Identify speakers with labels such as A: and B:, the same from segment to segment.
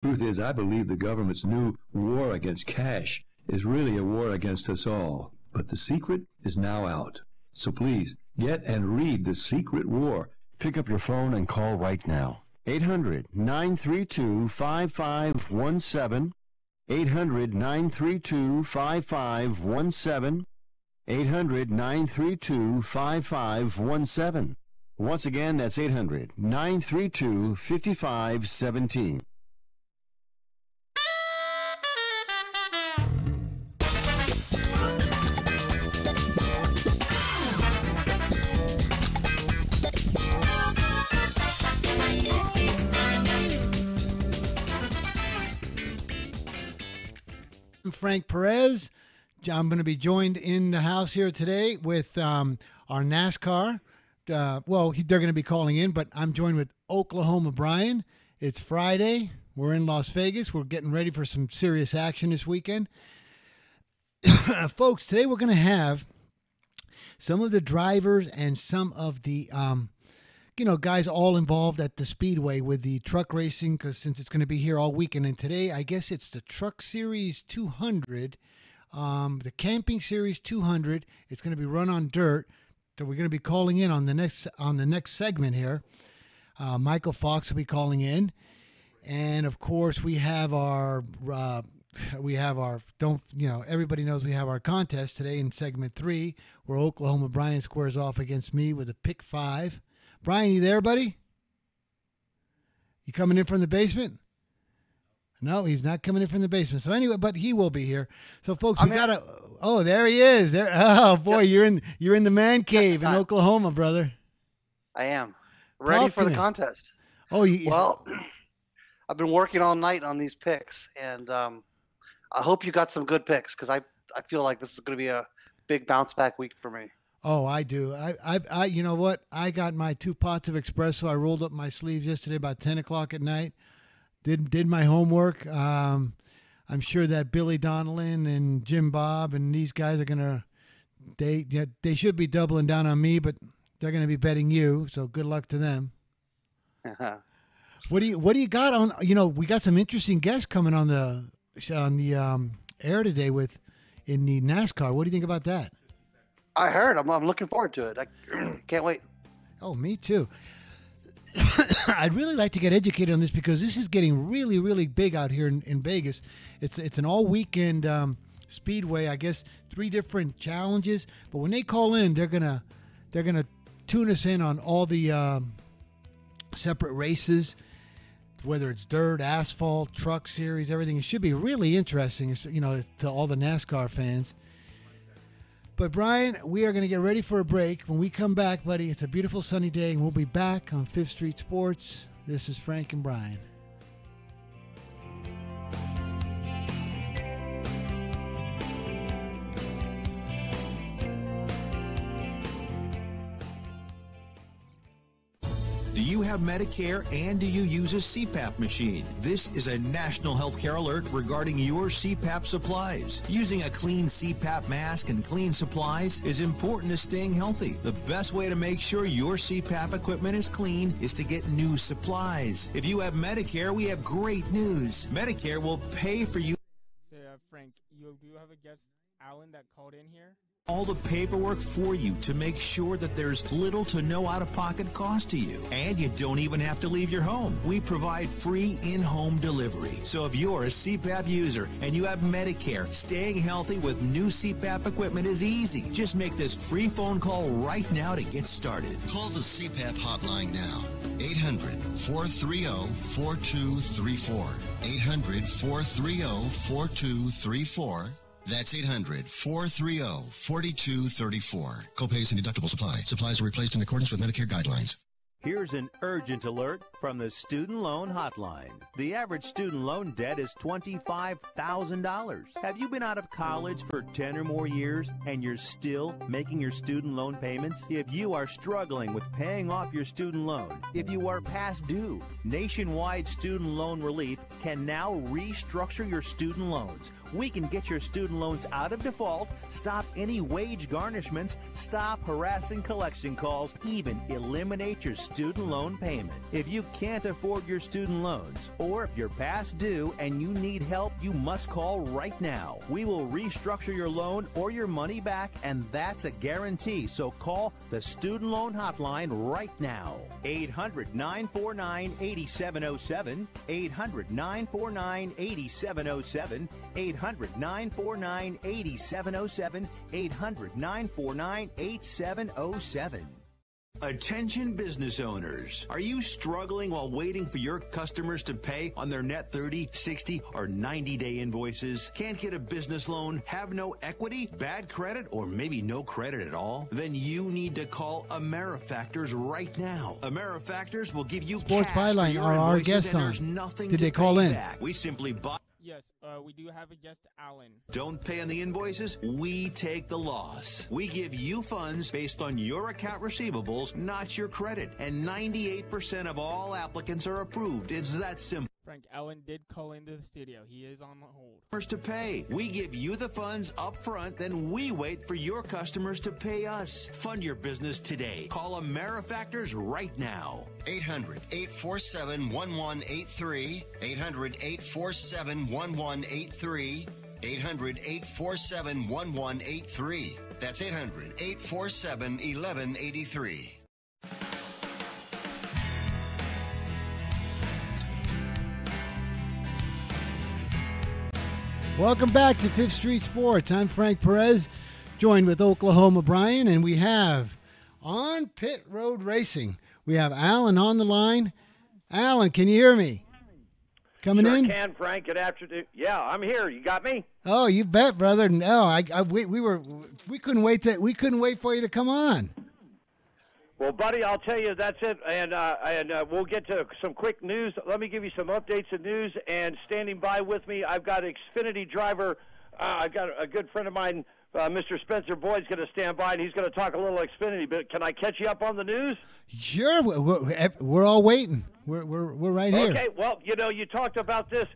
A: Truth is, I believe the government's new war against cash is really a war against us all. But the secret is now out. So please, get and read The Secret War.
B: Pick up your phone and call right now. 800-932-5517. 800-932-5517. 800-932-5517. Once again, that's 800-932-5517.
C: I'm Frank Perez. I'm going to be joined in the house here today with our NASCAR. They're going to be calling in, but I'm joined with Oklahoma Brian. It's Friday. We're in Las Vegas. We're getting ready for some serious action this weekend. Folks, today we're going to have some of the drivers and some of the guys all involved at the Speedway with the truck racing, because since it's going to be here all weekend. And today, I guess it's the Truck Series 200, the Camping Series 200. It's going to be run on dirt. So we're going to be calling in on the next segment here. Michael Fox will be calling in, and of course we have our everybody knows we have our contest today in segment 3, where Oklahoma Brian squares off against me with a pick 5. Brian, you there, buddy? You coming in from the basement? No, he's not coming in from the basement. So anyway, but he will be here. So folks, oh, there he is. There. Oh boy, you're in the man cave in Oklahoma, brother.
D: I am ready for the contest.
C: Oh,
D: I've been working all night on these picks, and I hope you got some good picks, because I feel like this is going to be a big bounce back week for me.
C: Oh, I do. I you know what? I got my 2 pots of espresso. I rolled up my sleeves yesterday about 10 o'clock at night. Did my homework. I'm sure that Billy Donnellan and Jim Bob and these guys are gonna. They should be doubling down on me, but they're gonna be betting you. So good luck to them. What do you got on? We got some interesting guests coming on the air today in the NASCAR. What do you think about that?
D: I heard. I'm looking forward to it. I can't wait.
C: Oh, me too. I'd really like to get educated on this, because this is getting really, really big out here in Vegas. It's an all weekend speedway. I guess 3 different challenges. But when they call in, they're gonna tune us in on all the separate races, whether it's dirt, asphalt, truck series, everything. It should be really interesting, to all the NASCAR fans. But, Brian, we are going to get ready for a break. When we come back, buddy, it's a beautiful sunny day, and we'll be back on 5th Street Sports. This is Frank and Brian.
E: Do you have Medicare, and do you use a CPAP machine? This is a national healthcare alert regarding your CPAP supplies. Using a clean CPAP mask and clean supplies is important to staying healthy. The best way to make sure your CPAP equipment is clean is to get new supplies. If you have Medicare, we have great news. Medicare will pay for you.
F: So, Frank, you do have a guest, Alan, that called in here?
E: All the paperwork for you to make sure that there's little to no out-of-pocket cost to you. And you don't even have to leave your home. We provide free in-home delivery. So if you're a CPAP user and you have Medicare, staying healthy with new CPAP equipment is easy. Just make this free phone call right now to get started.
G: Call the CPAP hotline now. 800-430-4234. 800-430-4234. That's 800-430-4234. Copays and deductibles apply. Supplies are replaced in accordance with Medicare guidelines.
H: Here's an urgent alert from the Student Loan Hotline. The average student loan debt is $25,000. Have you been out of college for 10 or more years and you're still making your student loan payments? If you are struggling with paying off your student loan, if you are past due, Nationwide Student Loan Relief can now restructure your student loans. We can get your student loans out of default, stop any wage garnishments, stop harassing collection calls, even eliminate your student loan payment. If you can't afford your student loans, or if you're past due and you need help, you must call right now. We will restructure your loan or your money back, and that's a guarantee. So call the Student Loan Hotline right now. 800-949-8707. 800-949-8707. 800-949-8707. 800-949-8707.
E: Attention business owners. Are you struggling while waiting for your customers to pay on their net 30, 60, or 90-day invoices? Can't get a business loan? Have no equity? Bad credit? Or maybe no credit at all? Then you need to call AmeriFactors right now. AmeriFactors will give you
C: Sports
E: cash for
C: Byline
E: your
C: are our
E: invoices,
C: guests
E: and
C: on.
E: there's nothing
C: Did
E: to
C: they call
E: pay
C: in?
E: back. We simply buy.
F: Yes, we do have a guest, Alan.
E: Don't pay on the invoices, we take the loss. We give you funds based on your account receivables, not your credit. And 98% of all applicants are approved. It's that simple.
F: Frank, Alan did call into the studio. He is on hold.
E: To pay. We give you the funds up front, then we wait for your customers to pay us. Fund your business today. Call AmeriFactors right now.
G: 800-847-1183. 800-847-1183. 800-847-1183. That's 800-847-1183.
C: Welcome back to Fifth Street Sports. I'm Frank Perez, joined with Oklahoma Brian, and we have on Pit Road Racing, we have Alan on the line. Alan, can you hear me? Coming
I: sure
C: in?
I: Can, Frank. Good afternoon. Yeah, I'm here. You got me?
C: Oh, you bet, brother. No, we couldn't wait for you to come on.
I: Well, buddy, I'll tell you that's it, and we'll get to some quick news. Let me give you some updates and news. And standing by with me, I've got Xfinity driver. I've got a good friend of mine, Mr. Spencer Boyd's going to stand by, and he's going to talk a little Xfinity. But can I catch you up on the news?
C: Sure, we're all waiting. We're right here.
I: Okay. Well, you talked about this.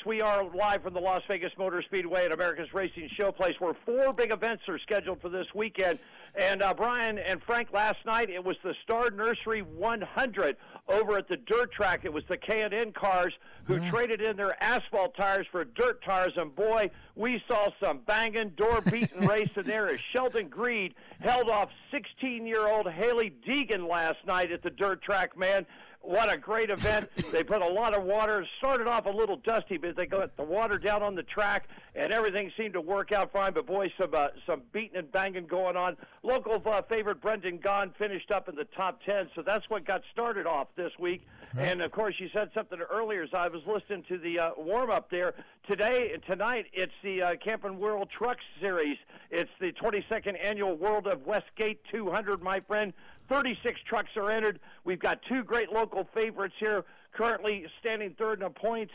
I: We are live from the Las Vegas Motor Speedway at America's Racing Showplace, where 4 big events are scheduled for this weekend. And Brian and Frank, last night it was the Star Nursery 100 over at the dirt track. It was the K&N cars who traded in their asphalt tires for dirt tires, and boy, we saw some banging, door-beating race in there as Sheldon Greed held off 16-year-old Haley Deegan last night at the dirt track, man. What a great event. They put a lot of water. Started off a little dusty, but they got the water down on the track, and everything seemed to work out fine. But, boy, some beating and banging going on. Local favorite Brendan Gaughan finished up in the top 10, so that's what got started off this week. Right. And, of course, you said something earlier as I was listening to the warm-up there. Tonight, it's the Camping World Truck Series. It's the 22nd Annual World of Westgate 200, my friend. 36 trucks are entered. We've got 2 great local favorites here. Currently standing third in the points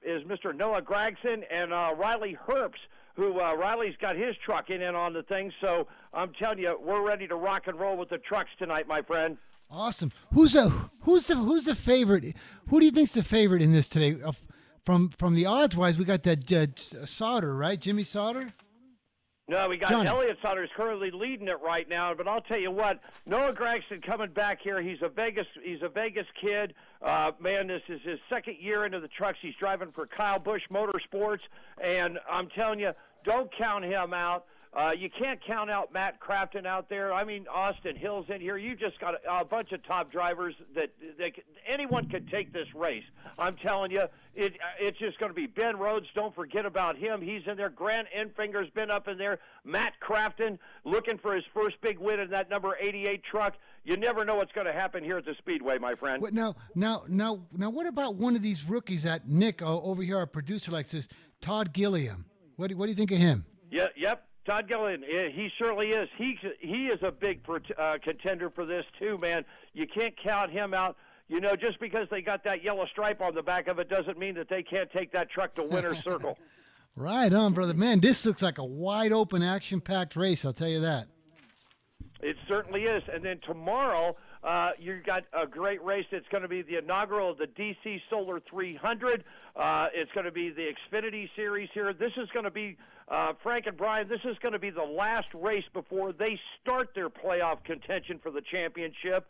I: is Mr. Noah Gragson and Riley Herbst, who Riley's got his truck in on the thing. So I'm telling you, we're ready to rock and roll with the trucks tonight, my friend.
C: Awesome. Who's the favorite? Who do you think's the favorite in this today? From the odds wise, we got that Sauter, right? Jimmy Sauter.
I: No, we got
C: Johnny.
I: Elliott Sauter is currently leading it right now. But I'll tell you what, Noah Gragson coming back here. He's a Vegas kid. Man, this is his second year into the trucks. He's driving for Kyle Busch Motorsports, and I'm telling you, don't count him out. You can't count out Matt Crafton out there. I mean, Austin Hill's in here. You just got a bunch of top drivers that anyone could take this race. I'm telling you, it's just going to be Ben Rhodes. Don't forget about him. He's in there. Grant Enfinger's been up in there. Matt Crafton looking for his first big win in that number 88 truck. You never know what's going to happen here at the Speedway, my friend.
C: Now, what about one of these rookies that Nick over here, our producer, likes this, Todd Gilliam? What do you think of him?
I: Yeah, yep. Todd Gillian, he certainly is. He is a big contender for this too, man. You can't count him out. Just because they got that yellow stripe on the back of it doesn't mean that they can't take that truck to winner's circle.
C: Right on, brother. Man, this looks like a wide-open, action-packed race, I'll tell you that.
I: It certainly is. And then tomorrow, You got a great race. It's going to be the inaugural of the DC Solar 300. It's going to be the Xfinity Series here. This is going to be, Frank and Brian, this is going to be the last race before they start their playoff contention for the championship.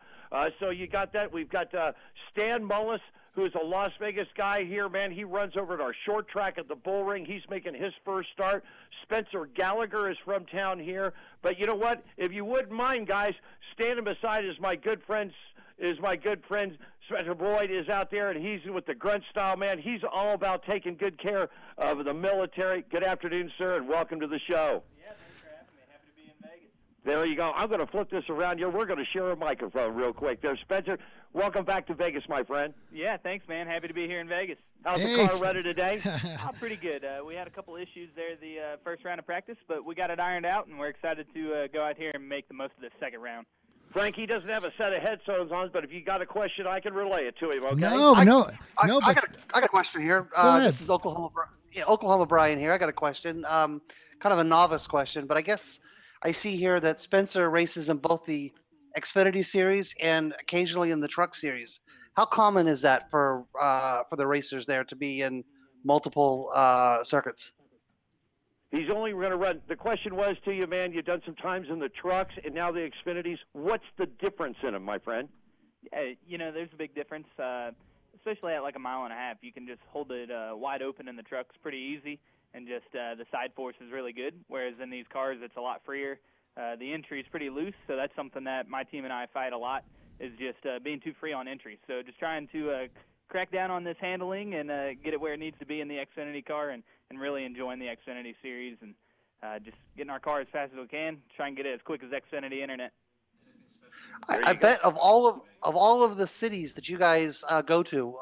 I: So you got that. We've got Stan Mullis, who's a Las Vegas guy here, man. He runs over at our short track at the Bull Ring. He's making his first start. Spencer Gallagher is from town here. But you know what? If you wouldn't mind, guys, standing beside my good friend Spencer Boyd is out there, and he's with the grunt style, man. He's all about taking good care of the military. Good afternoon, sir, and welcome to the show.
J: Yeah, thanks for having me. Happy to be in Vegas.
I: There you go. I'm going to flip this around here. We're going to share a microphone real quick. There's Spencer. Welcome back to Vegas, my friend.
J: Yeah, thanks, man. Happy to be here in Vegas.
I: How's the car running today?
J: Pretty good. We had a couple issues there the first round of practice, but we got it ironed out, and we're excited to go out here and make the most of this second round.
I: Frankie doesn't have a set of headphones on, but if you got a question, I can relay it to him, okay?
C: I
D: got a question here. This is Oklahoma Brian here. I got a question, kind of a novice question, but I guess I see here that Spencer races in both the Xfinity Series and occasionally in the Truck Series. How common is that for the racers there to be in multiple circuits?
I: He's only going to run. The question was to you, man, you've done some times in the trucks and now the Xfinities. What's the difference in them, my friend?
J: Yeah, there's a big difference, especially at like a mile and a half. You can just hold it wide open in the trucks pretty easy, and just the side force is really good, whereas in these cars it's a lot freer. The entry is pretty loose, so that's something that my team and I fight a lot, is just being too free on entry. So just trying to crack down on this handling and get it where it needs to be in the Xfinity car, and really enjoying the Xfinity Series, and just getting our car as fast as we can, try and get it as quick as Xfinity Internet.
D: I bet of all of the cities that you guys go to,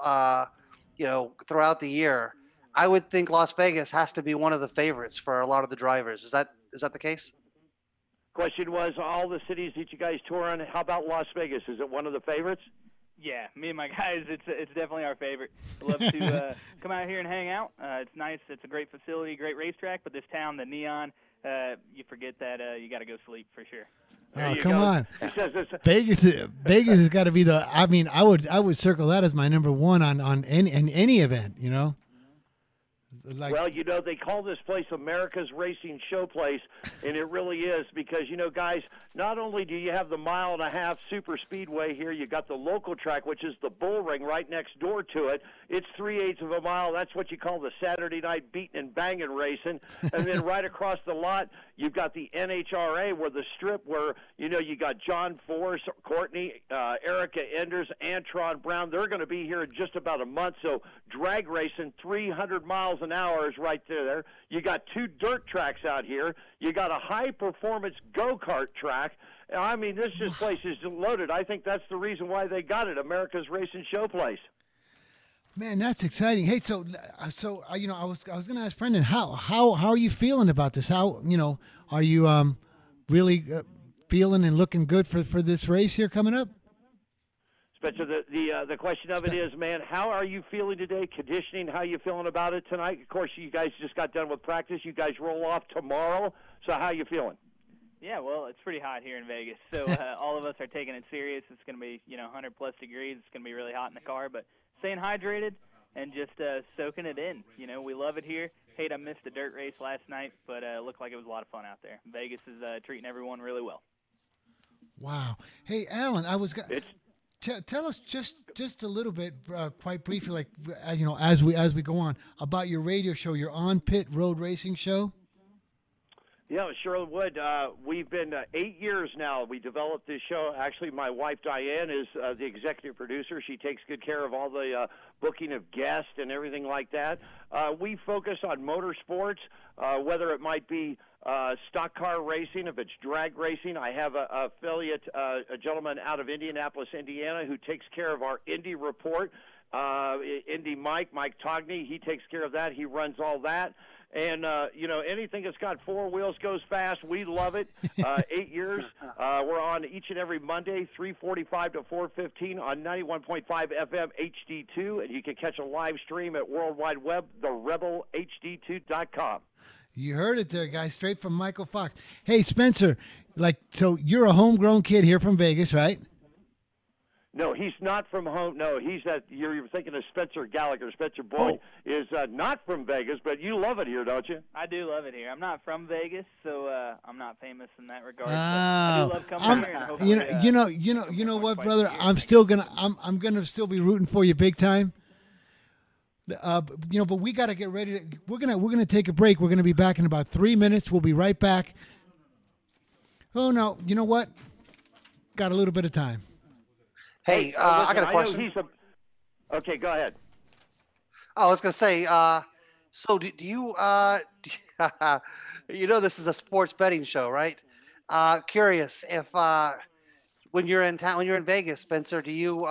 D: throughout the year, I would think Las Vegas has to be one of the favorites for a lot of the drivers. Is that the case?
I: Question was, all the cities that you guys tour on, how about Las Vegas? Is it one of the favorites?
J: Yeah, me and my guys, it's definitely our favorite. We love to come out here and hang out. It's nice. It's a great facility, great racetrack. But this town, the neon, you forget that you got to go sleep for sure.
C: Oh, come on. Vegas has got to be the. I mean, I would circle that as my number one on any event.
I: Well, they call this place America's Racing Showplace, and it really is because, guys, not only do you have the mile and a half super speedway here, you got the local track, which is the Bull Ring right next door to it. It's 3/8 of a mile. That's what you call the Saturday night beating and banging racing. And then right across the lot, you've got the NHRA, where the strip where, you got John Force, Courtney, Erica Enders, Antron Brown. They're going to be here in just about a month. So drag racing, 300 miles an hour is right there. You got 2 dirt tracks out here. You got a high-performance go-kart track. I mean, this place is loaded. I think that's the reason why they got it, America's Racing Showplace.
C: Man, that's exciting. Hey, so I was going to ask Brendan, how are you feeling about this? How are you really feeling and looking good for this race here coming up?
I: Spencer, the question of it is, man, how are you feeling today? Conditioning, how are you feeling about it tonight? Of course, you guys just got done with practice. You guys roll off tomorrow. So how are you feeling?
J: Yeah, well, it's pretty hot here in Vegas, so all of us are taking it serious. It's going to be 100-plus degrees. It's going to be really hot in the car, but staying hydrated and just soaking it in. We love it here. Hate I missed the dirt race last night, but it looked like it was a lot of fun out there. Vegas is treating everyone really well.
C: Wow. Hey, Alan, tell us just a little bit, quite briefly, like as we go on, about your radio show, your On Pit Road Racing show.
I: Yeah, sure would. We've been 8 years now. We developed this show. Actually, my wife, Diane, is the executive producer. She takes good care of all the booking of guests and everything like that. We focus on motorsports, whether it might be stock car racing, if it's drag racing. I have a affiliate, a gentleman out of Indianapolis, Indiana, who takes care of our Indy report. Indy Mike Togney, he takes care of that. He runs all that. And, anything that's got 4 wheels goes fast. We love it. 8 years. We're on each and every Monday, 3:45 to 4:15 on 91.5 FM HD2. And you can catch a live stream at World Wide Web, therebelhd2.com.
C: You heard it there, guys, straight from Michael Fox. Hey, Spencer, so you're a homegrown kid here from Vegas, right?
I: No, he's not from home. No, you're thinking of Spencer Gallagher. Spencer Boyd is not from Vegas, but you love it here, don't you?
J: I do love it here. I'm not from Vegas, so I'm not famous in that regard. But I do love coming here. And hopefully,
C: you know what, brother? I'm gonna still be rooting for you big time. But we got to get ready. We're gonna take a break. We're gonna be back in about 3 minutes. We'll be right back. Oh no, you know what? Got a little bit of time.
D: Hey, I got a question.
I: Okay, go ahead.
D: Oh, I was going to say, so do you, this is a sports betting show, right? Curious if when you're in town, when you're in Vegas, Spencer, do you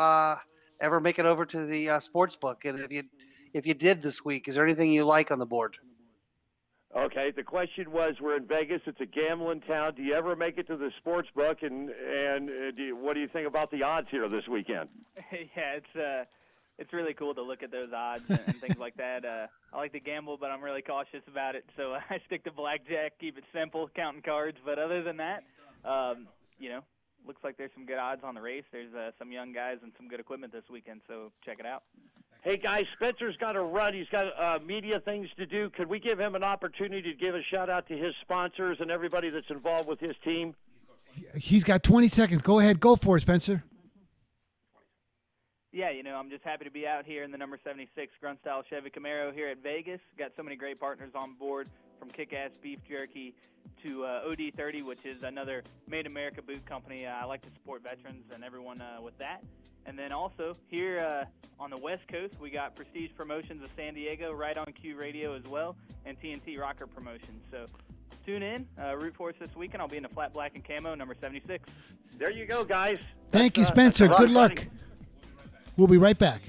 D: ever make it over to the sports book? And if you did this week, is there anything you like on the board?
I: Okay, the question was, we're in Vegas. It's a gambling town. Do you ever make it to the sports book? And what do you think about the odds here this weekend?
J: Yeah, it's really cool to look at those odds and things like that. I like to gamble, but I'm really cautious about it. So I stick to blackjack, keep it simple, counting cards. But other than that, looks like there's some good odds on the race. There's some young guys and some good equipment this weekend. So check it out.
I: Hey, guys, Spencer's got to run. He's got media things to do. Could we give him an opportunity to give a shout-out to his sponsors and everybody that's involved with his team?
C: He's got 20 seconds. Go ahead. Go for it, Spencer.
J: Yeah, I'm just happy to be out here in the number 76 Grunt Style Chevy Camaro here at Vegas. Got so many great partners on board, from Kick-Ass Beef Jerky to OD30, which is another Made America boot company. I like to support veterans and everyone with that. And then also here on the West Coast, we got Prestige Promotions of San Diego, right on Q Radio as well, and TNT Rocker Promotions. So tune in, root for us this weekend. I'll be in the flat black and camo, number 76.
I: There you go, guys.
C: Thank you, Spencer. Good luck. We'll be right back.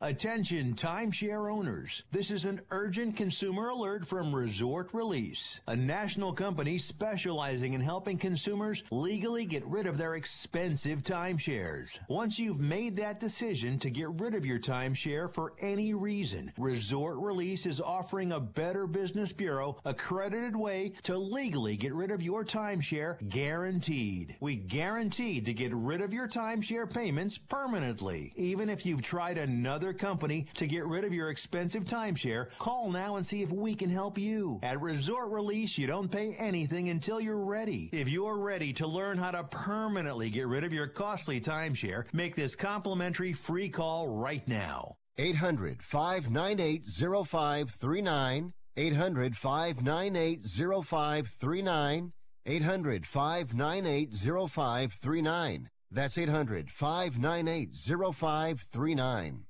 E: Attention timeshare owners. This is an urgent consumer alert from Resort Release, a national company specializing in helping consumers legally get rid of their expensive timeshares. Once you've made that decision to get rid of your timeshare for any reason, Resort Release is offering a Better Business Bureau accredited way to legally get rid of your timeshare, guaranteed. We guaranteed to get rid of your timeshare payments permanently. Even if you've tried another company to get rid of your expensive timeshare, call now and see if we can help you. At Resort Release, you don't pay anything until you're ready. If you're ready to learn how to permanently get rid of your costly timeshare, make this complimentary free call right now.
B: 800-598-0539. 800-598-0539. 800-598-0539. That's 800-598-0539.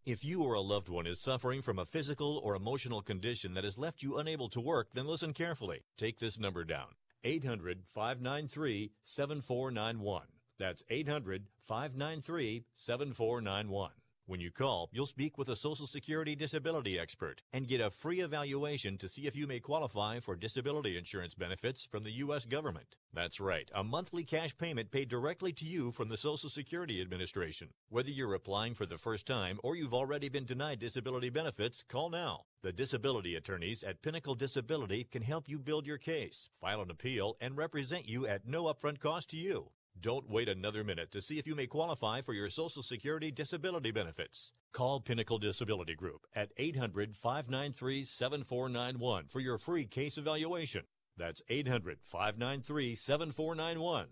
K: If you or a loved one is suffering from a physical or emotional condition that has left you unable to work, then listen carefully. Take this number down, 800-593-7491. That's 800-593-7491. When you call, you'll speak with a Social Security disability expert and get a free evaluation to see if you may qualify for disability insurance benefits from the U.S. government. That's right, a monthly cash payment paid directly to you from the Social Security Administration. Whether you're applying for the first time or you've already been denied disability benefits, call now. The disability attorneys at Pinnacle Disability can help you build your case, file an appeal, and represent you at no upfront cost to you. Don't wait another minute to see if you may qualify for your Social Security disability benefits. Call Pinnacle Disability Group at 800-593-7491 for your free case evaluation. That's 800-593-7491.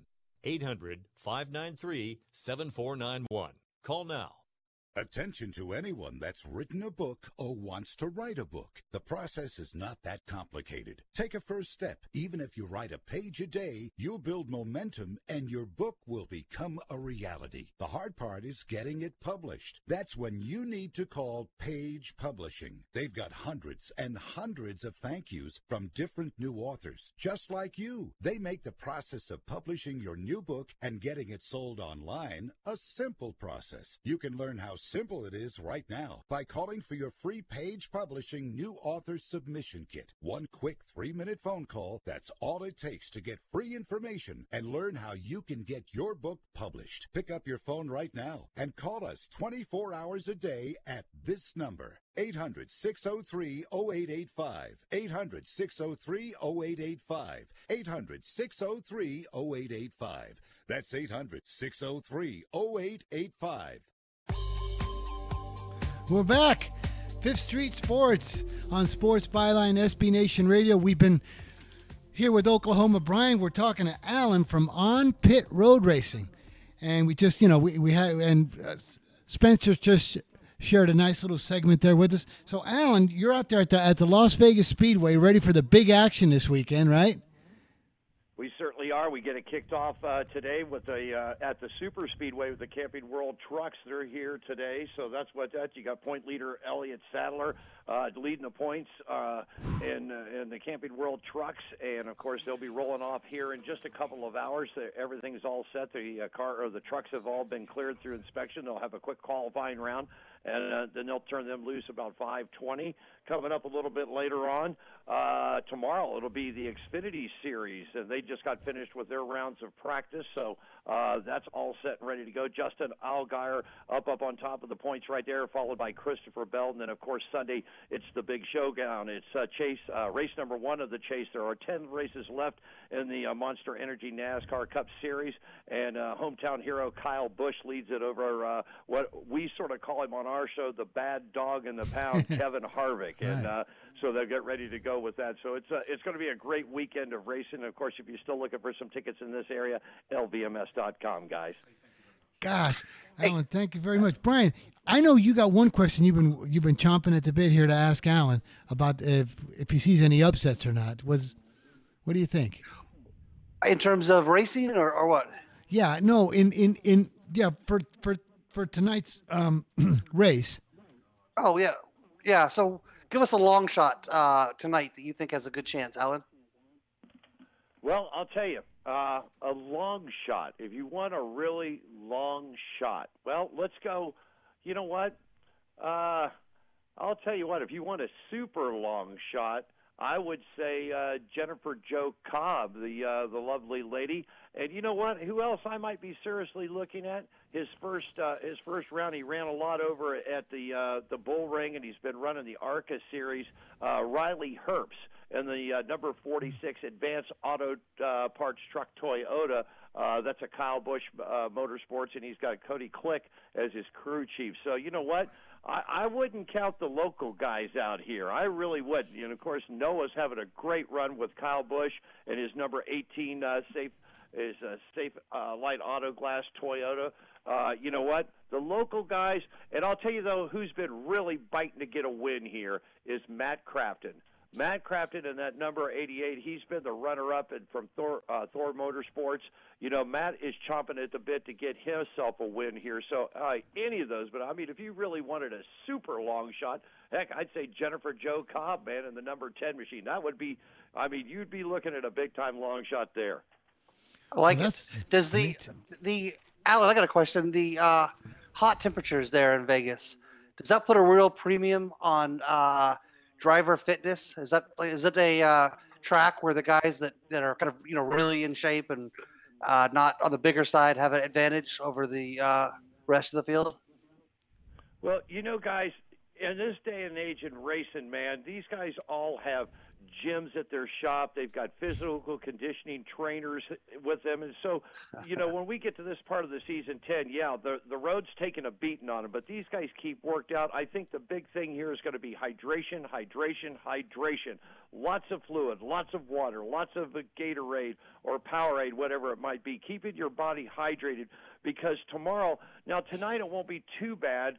K: 800-593-7491. Call now.
L: Attention to anyone that's written a book or wants to write a book. The process is not that complicated. Take a first step. Even if you write a page a day, you'll build momentum and your book will become a reality. The hard part is getting it published. That's when you need to call Page Publishing. They've got hundreds and hundreds of thank yous from different new authors, just like you. They make the process of publishing your new book and getting it sold online a simple process. You can learn how simple it is right now by calling for your free Page Publishing New Author Submission Kit. One quick 3-minute phone call, that's all it takes to get free information and learn how you can get your book published. Pick up your phone right now and call us 24 hours a day at this number. 800-603-0885. 800-603-0885. 800-603-0885. That's 800-603-0885.
C: We're back. Fifth Street Sports on Sports Byline SB Nation Radio. We've been here with Oklahoma Brian. We're talking to Alan from On Pit Road Racing. And we just, we had, and Spencer just shared a nice little segment there with us. So, Alan, you're out there at the Las Vegas Speedway, ready for the big action this weekend, right?
I: We certainly are. We get it kicked off today with at the Super Speedway with the Camping World trucks. They're here today, so that's what that. You got point leader Elliott Sadler leading the points in the Camping World trucks, and of course they'll be rolling off here in just a couple of hours. Everything's all set. The trucks have all been cleared through inspection. They'll have a quick qualifying round, and then they'll turn them loose about 5:20. Coming up a little bit later on tomorrow, it'll be the Xfinity Series, and they just got finished with their rounds of practice, so that's all set and ready to go. Justin Allgaier up on top of the points right there, followed by Christopher Bell, and then of course Sunday it's the big showdown. It's Chase race number 1 of the Chase. There are 10 races left in the Monster Energy NASCAR Cup Series, and hometown hero Kyle Busch leads it over what we sort of call him on our show the bad dog in the pound, Kevin Harvick, and so they'll get ready to go with that. So it's going to be a great weekend of racing. Of course, if you're still looking for some tickets in this area, lvms.com, guys.
C: Gosh, Alan, thank you very much, Brian. I know you got one question you've been chomping at the bit here to ask Alan about if he sees any upsets or not. What do you think?
D: In terms of racing or what?
C: Yeah, no, for tonight's race.
D: Oh yeah. So give us a long shot tonight that you think has a good chance, Alan.
I: Well, I'll tell you, a long shot. If you want a really long shot, well, let's go. You know what? I'll tell you what. If you want a super long shot, I would say Jennifer Jo Cobb, the lovely lady. And you know what? Who else I might be seriously looking at? His first round, he ran a lot over at the Bull Ring, and he's been running the ARCA series. Riley Herbst and the number 46 Advanced Auto Parts Truck Toyota. That's a Kyle Busch Motorsports, and he's got Cody Click as his crew chief. So you know what? I wouldn't count the local guys out here. I really wouldn't. And of course, Noah's having a great run with Kyle Busch and his number 18 safe light auto glass Toyota. You know what? The local guys, and I'll tell you though, who's been really biting to get a win here is Matt Crafton. Matt Crafton in that number 88, he's been the runner-up from Thor Motorsports. You know, Matt is chomping at the bit to get himself a win here. So any of those, but I mean, if you really wanted a super long shot, heck, I'd say Jennifer Jo Cobb, man, in the number 10 machine. That would be, I mean, you'd be looking at a big-time long shot there.
D: I like it. Does the Alan, I got a question. The hot temperatures there in Vegas, does that put a real premium on driver fitness? Is it a track where the guys that are kind of really in shape and not on the bigger side have an advantage over the rest of the field?
I: Well, guys, in this day and age in racing, man, these guys all have gyms at their shop. They've got physical conditioning trainers with them. And so, when we get to this part of the season 10, the road's taking a beating on them, but these guys keep worked out. I think the big thing here is going to be hydration. Lots of fluid, lots of water, lots of Gatorade or Powerade, whatever it might be. Keeping your body hydrated, because tonight it won't be too bad.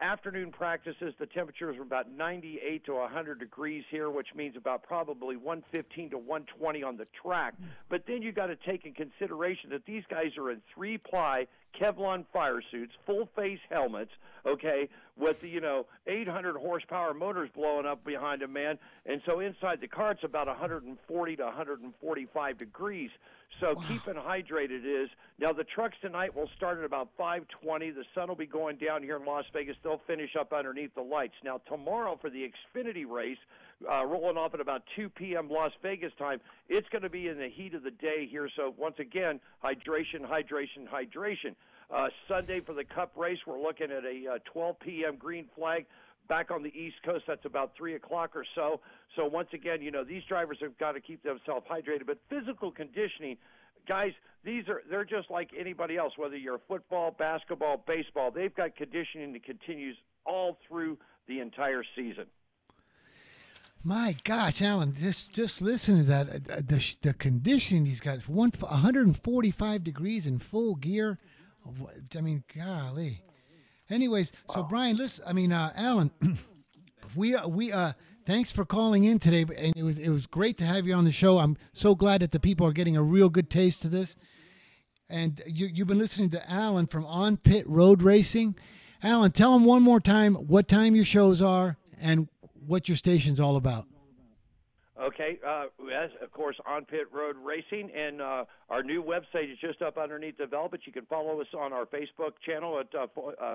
I: Afternoon practices, the temperatures are about 98 to 100 degrees here, which means about probably 115 to 120 on the track. But then you got to take in consideration that these guys are in 3-ply Kevlar fire suits, full-face helmets, okay, with the 800 horsepower motors blowing up behind them, man. And so inside the car, it's about 140 to 145 degrees. So keeping hydrated is. Now, the trucks tonight will start at about 5:20. The sun will be going down here in Las Vegas Vegas, they'll finish up underneath the lights. Now, tomorrow for the Xfinity race, rolling off at about 2 p.m. Las Vegas time, it's going to be in the heat of the day here. So, once again, hydration, hydration, hydration. Sunday for the Cup race, we're looking at a 12 p.m. green flag. Back on the East Coast, that's about 3 o'clock or so. So, once again, these drivers have got to keep themselves hydrated. But physical conditioning, guys, they're just like anybody else, whether you're football, basketball, baseball. They've got conditioning that continues all through the entire season.
C: My gosh, Alan, just listen to that. The conditioning he's got, 145 degrees in full gear. I mean, golly. Anyways, so Brian, listen. Alan, we thanks for calling in today, and it was great to have you on the show. I'm so glad that the people are getting a real good taste of this. And you've been listening to Alan from On Pit Road Racing. Alan, tell them one more time what time your shows are and what your station's all about.
I: Okay, yes, of course, On Pit Road Racing, and our new website is just up underneath the velvet. You can follow us on our Facebook channel at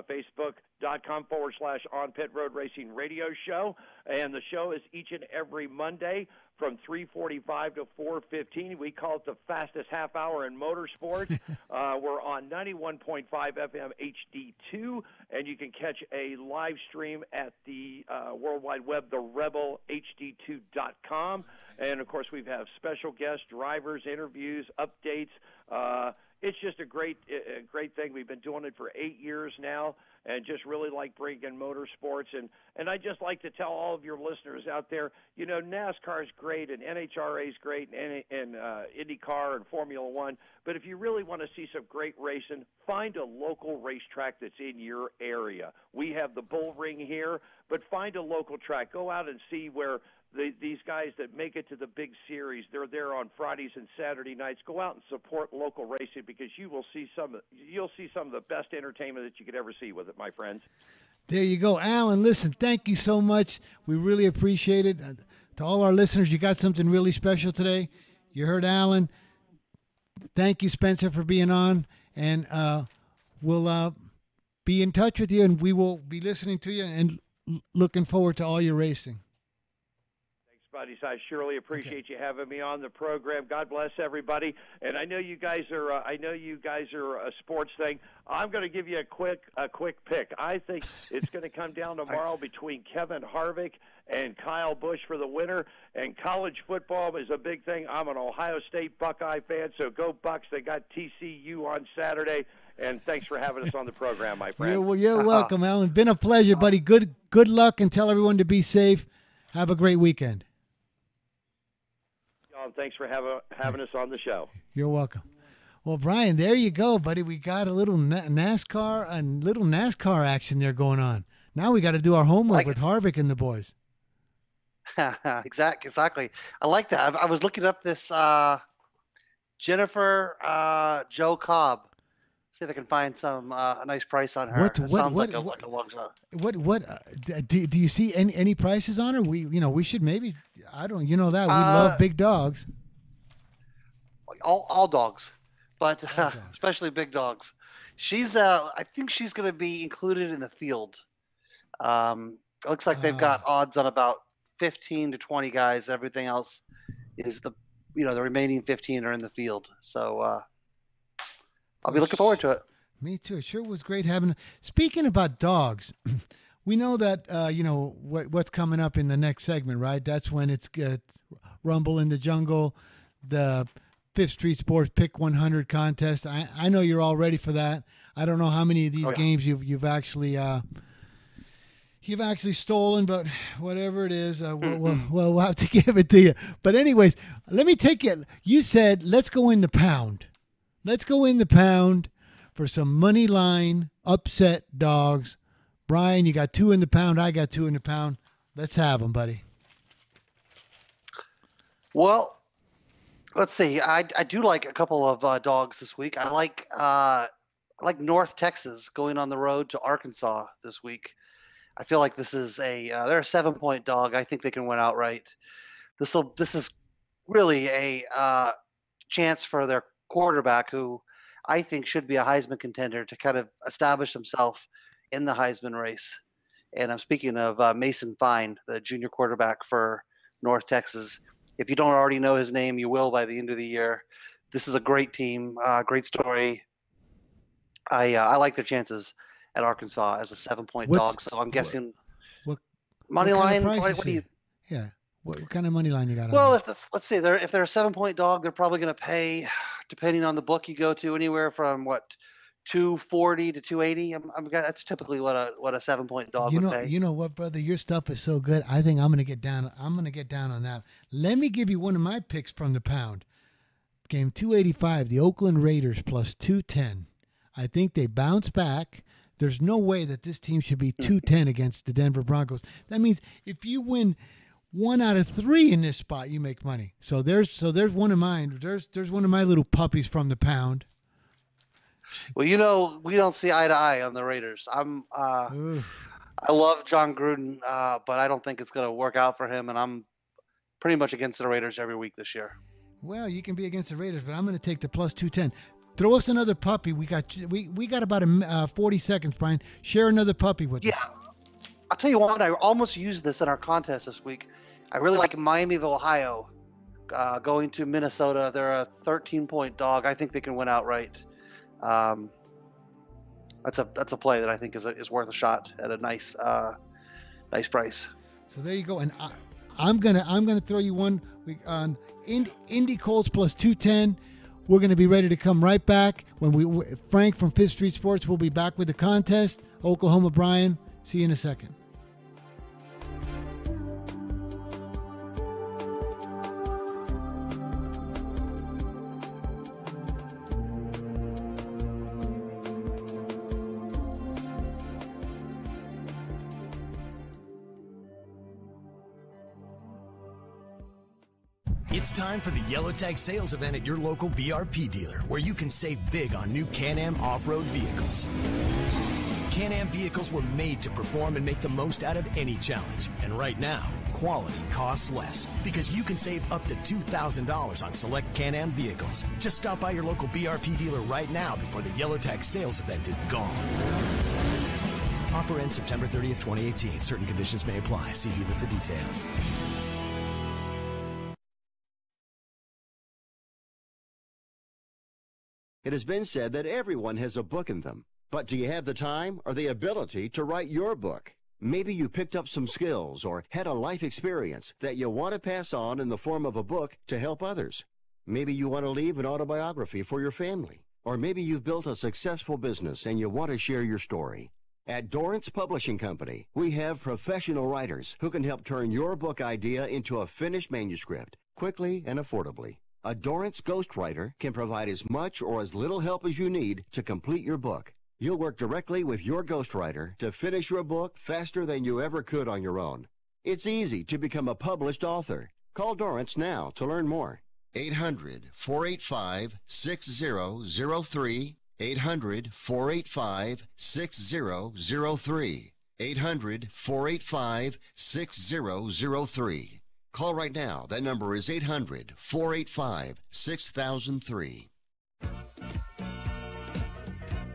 I: facebook.com/On Pit Road Racing Radio Show, and the show is each and every Monday from 3:45 to 4:15. We call it the fastest half hour in motorsports. We're on 91.5 FM HD2, and you can catch a live stream at the World Wide Web, therebelhd2.com. And, of course, we have special guests, drivers, interviews, updates. It's just a great thing. We've been doing it for 8 years now, and just really like bringing motorsports. And I just like to tell all of your listeners out there, NASCAR is great, and NHRA is great, and IndyCar and Formula One. But if you really want to see some great racing, find a local racetrack that's in your area. We have the Bull Ring here, but find a local track. Go out and see where these guys that make it to the big series, they're there on Fridays and Saturday nights. Go out and support local racing, because you'll see some of the best entertainment that you could ever see with it, my friends.
C: There you go, Alan. Listen, thank you so much. We really appreciate it. To all our listeners, you got something really special today. You heard Alan. Thank you, Spencer, for being on, and we'll be in touch with you, and we will be listening to you and looking forward to all your racing.
I: Buddies, I surely appreciate you having me on the program. God bless everybody. And I know you guys are. I know you guys are a sports thing. I'm going to give you a quick pick. I think it's going to come down tomorrow between Kevin Harvick and Kyle Busch for the winner. And college football is a big thing. I'm an Ohio State Buckeye fan, so go Bucks. They got TCU on Saturday. And thanks for having us on the program, my friend.
C: You're welcome, Alan. Been a pleasure, buddy. Good luck, and tell everyone to be safe. Have a great weekend.
I: Thanks for having us on the show.
C: You're welcome. Well, Brian, there you go, buddy. We got a little NASCAR action there going on. Now we got to do our homework with Harvick and the boys.
D: Exactly. I like that. I was looking up this Jennifer Joe Cobb. See if I can find some a nice price on her. Sounds like a long shot.
C: Do you see any prices on her? We should maybe. I don't. We love big dogs.
D: All dogs, but especially big dogs. She's I think she's going to be included in the field. It looks like they've got odds on about 15 to 20 guys. Everything else is the remaining 15 are in the field. So. I'll be looking forward to it.
C: Me too. It sure was great having. Speaking about dogs, we know that what's coming up in the next segment, right? That's when it's Rumble in the Jungle, the Fifth Street Sports Pick 100 contest. I know you're all ready for that. I don't know how many of these games you've actually stolen, but whatever it is, we'll have to give it to you. But anyways, let me take it. You said let's go in the pound. Let's go in the pound for some money line upset dogs. Brian, you got 2 in the pound. I got 2 in the pound. Let's have them, buddy.
D: Well, let's see. I do like a couple of dogs this week. I like North Texas going on the road to Arkansas this week. I feel like this is they're a 7-point dog. I think they can win outright. This is really a chance for their quarterback, who I think should be a Heisman contender, to kind of establish himself in the Heisman race. And I'm speaking of Mason Fine, the junior quarterback for North Texas. If you don't already know his name, you will by the end of the year. This is a great team, great story. I like their chances at Arkansas as a 7-point dog. So I'm guessing money line. What do you?
C: Yeah. What kind of money line you got?
D: Well, let's say if they're a 7-point dog, they're probably going to pay, depending on the book you go to, anywhere from 240 to 280. That's typically what a 7-point dog would pay.
C: You know what, brother? Your stuff is so good. I think I'm gonna get down. I'm gonna get down on that. Let me give you one of my picks from the pound. Game 285, the Oakland Raiders plus 210. I think they bounce back. There's no way that this team should be 210 against the Denver Broncos. That means if you win 1 out of 3 in this spot, you make money. So there's one of mine. There's one of my little puppies from the pound.
D: Well, we don't see eye to eye on the Raiders. I love John Gruden, but I don't think it's going to work out for him, and I'm pretty much against the Raiders every week this year.
C: Well, you can be against the Raiders, but I'm going to take the plus 210. Throw us another puppy. We got about 40 seconds, Brian. Share another puppy with us.
D: Yeah, I'll tell you what. I almost used this in our contest this week. I really like Miami of Ohio going to Minnesota. They're a 13-point dog. I think they can win outright. That's a play that I think is worth a shot at a nice price.
C: So there you go. And I'm gonna throw you one on Indy Colts plus 210. We're gonna be ready to come right back when Frank from Fifth Street Sports will be back with the contest. Oklahoma Brian. See you in a second.
M: It's time for the Yellow Tag sales event at your local BRP dealer, where you can save big on new Can-Am off-road vehicles. Can-Am vehicles were made to perform and make the most out of any challenge. And right now, quality costs less, because you can save up to $2,000 on select Can-Am vehicles. Just stop by your local BRP dealer right now before the Yellow Tag sales event is gone. Offer ends September 30th, 2018. Certain conditions may apply. See dealer for details.
N: It has been said that everyone has a book in them. But do you have the time or the ability to write your book? Maybe you picked up some skills or had a life experience that you want to pass on in the form of a book to help others. Maybe you want to leave an autobiography for your family. Or maybe you've built a successful business and you want to share your story. At Dorrance Publishing Company, we have professional writers who can help turn your book idea into a finished manuscript quickly and affordably. A Dorrance ghostwriter can provide as much or as little help as you need to complete your book. You'll work directly with your ghostwriter to finish your book faster than you ever could on your own. It's easy to become a published author. Call Dorrance now to learn more.
B: 800-485-6003. 800-485-6003. 800-485-6003. Call right now. That number is 800-485-6003.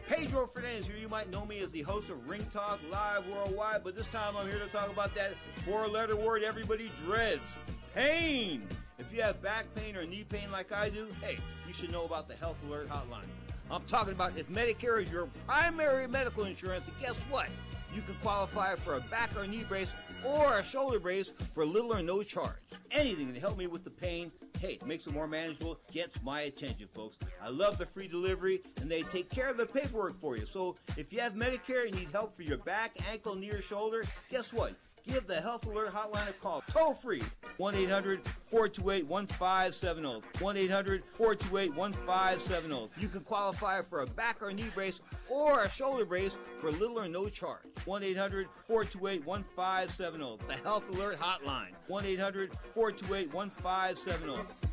O: Pedro Fernandez here. You might know me as the host of Ring Talk Live Worldwide, but this time I'm here to talk about that 4-letter word everybody dreads, pain. If you have back pain or knee pain like I do, hey, you should know about the Health Alert Hotline. I'm talking about if Medicare is your primary medical insurance, and guess what? You can qualify for a back or knee brace or a shoulder brace for little or no charge. Anything to help me with the pain, hey, it makes it more manageable, gets my attention, folks. I love the free delivery, and they take care of the paperwork for you. So if you have Medicare and need help for your back, ankle, knee, or shoulder, guess what? Give the Health Alert Hotline a call, toll free, 1-800-428-1570. 1-800-428-1570. You can qualify for a back or knee brace or a shoulder brace for little or no charge. 1-800-428-1570. The Health Alert Hotline, 1-800-428-1570.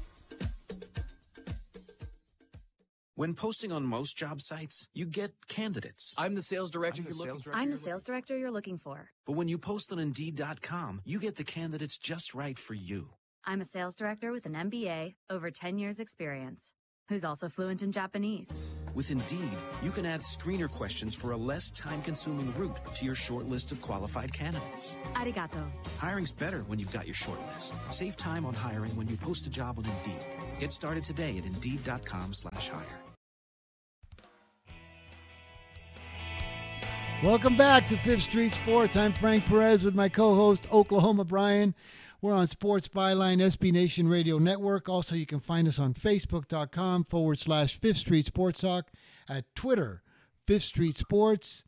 P: When posting on most job sites, you get candidates.
Q: I'm the sales director you're looking for. I'm the sales director you're looking for.
P: But when you post on Indeed.com, you get the candidates just right for you.
Q: I'm a sales director with an MBA, over 10 years experience. who's also fluent in Japanese.
P: With Indeed, you can add screener questions for a less time-consuming route to your short list of qualified candidates.
Q: Arigato.
P: Hiring's better when you've got your short list. Save time on hiring when you post a job on Indeed. Get started today at Indeed.com/hire.
C: Welcome back to Fifth Street Sports. I'm Frank Perez with my co-host, Oklahoma Brian. We're on Sports Byline, SB Nation Radio Network. Also, you can find us on Facebook.com/Fifth Street Sports Talk, at Twitter, Fifth Street Sports.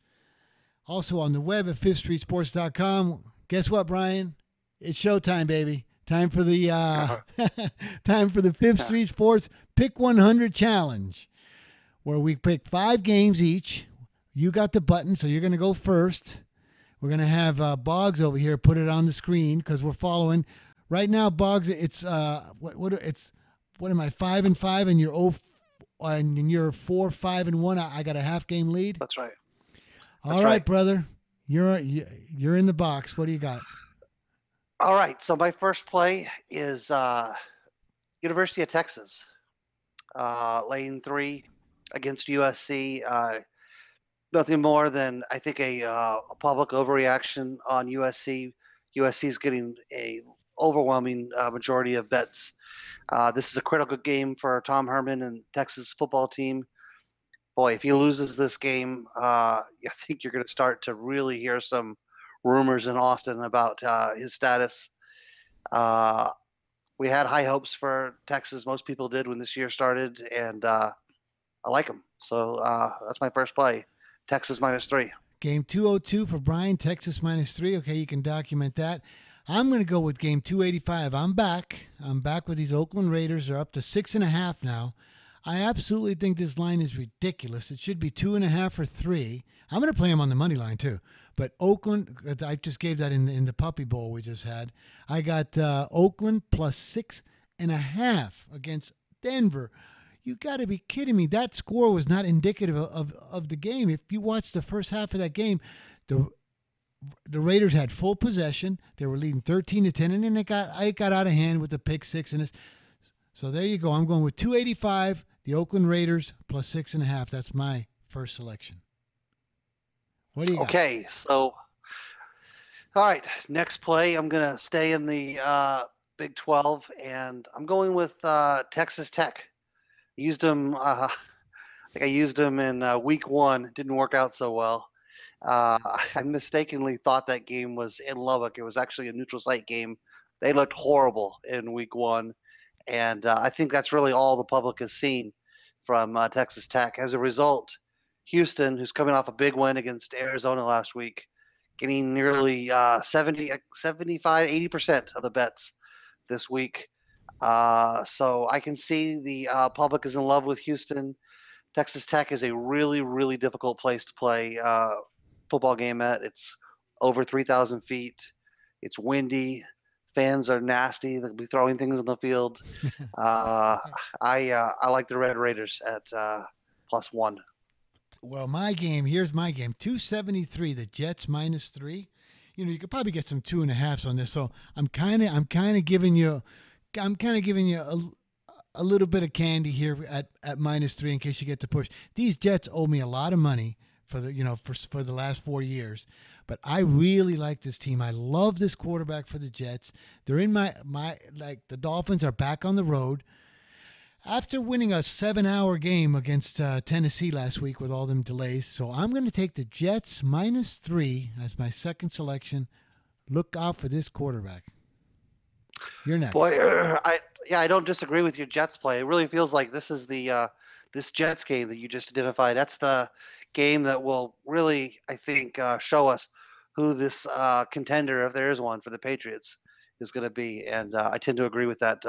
C: Also on the web at FifthStreetSports.com. Guess what, Brian? It's showtime, baby. Time for the time for the Fifth Street Sports Pick 100 Challenge, where we pick 5 games each. You got the button, so you're going to go first. We're going to have Boggs over here put it on the screen because we're following. Right now, Boggs, it's what am I, 5-5, and you're 4-5-1. I got a half game lead.
D: That's right.
C: All right, brother. You're in the box. What do you got?
D: All right. So my first play is University of Texas, lane 3 against USC. Nothing more than, I think, a public overreaction on USC. USC is getting a overwhelming majority of bets. This is a critical game for Tom Herman and Texas football team. Boy, if he loses this game, I think you're going to start to really hear some rumors in Austin about his status. We had high hopes for Texas. Most people did when this year started, and I like him. So that's my first play. Texas -3.
C: Game 202 for Brian, Texas -3. Okay, you can document that. I'm going to go with game 285. I'm back with these Oakland Raiders. They're up to 6.5 now. I absolutely think this line is ridiculous. It should be 2.5 or 3. I'm going to play them on the money line too. But Oakland, I just gave that in the Puppy Bowl we just had. I got Oakland plus 6.5 against Denver. You got to be kidding me. That score was not indicative of the game. If you watch the first half of that game, the Raiders had full possession. They were leading 13-10, and then it got out of hand with the pick 6. So there you go. I'm going with 285, the Oakland Raiders plus 6.5. That's my first selection. What do you got?
D: Okay, so all right, next play. I'm going to stay in the Big 12, and I'm going with Texas Tech. Used them. I think I used them in week 1. It didn't work out so well. I mistakenly thought that game was in Lubbock. It was actually a neutral site game. They looked horrible in week 1, and I think that's really all the public has seen from Texas Tech. As a result, Houston, who's coming off a big win against Arizona last week, getting nearly 75, 80% of the bets this week. So I can see the public is in love with Houston. Texas Tech is a really, really difficult place to play football game at. It's over 3,000 feet. It's windy. Fans are nasty. They'll be throwing things on the field. I like the Red Raiders at +1.
C: Well, here's my game. 273, the Jets -3. You could probably get some 2.5s on this. So I'm kind of giving you a little bit of candy here at -3 in case you get to push. These Jets owe me a lot of money for the last 4 years, but I really like this team. I love this quarterback for the Jets. They're in my the Dolphins are back on the road after winning a 7-hour game against Tennessee last week with all them delays. So I'm going to take the Jets -3 as my second selection. Look out for this quarterback. You're next.
D: Boy, I don't disagree with your Jets play. It really feels like this is the this Jets game that you just identified. That's the game that will really, I think, show us who this contender, if there is one, for the Patriots is going to be. And I tend to agree with that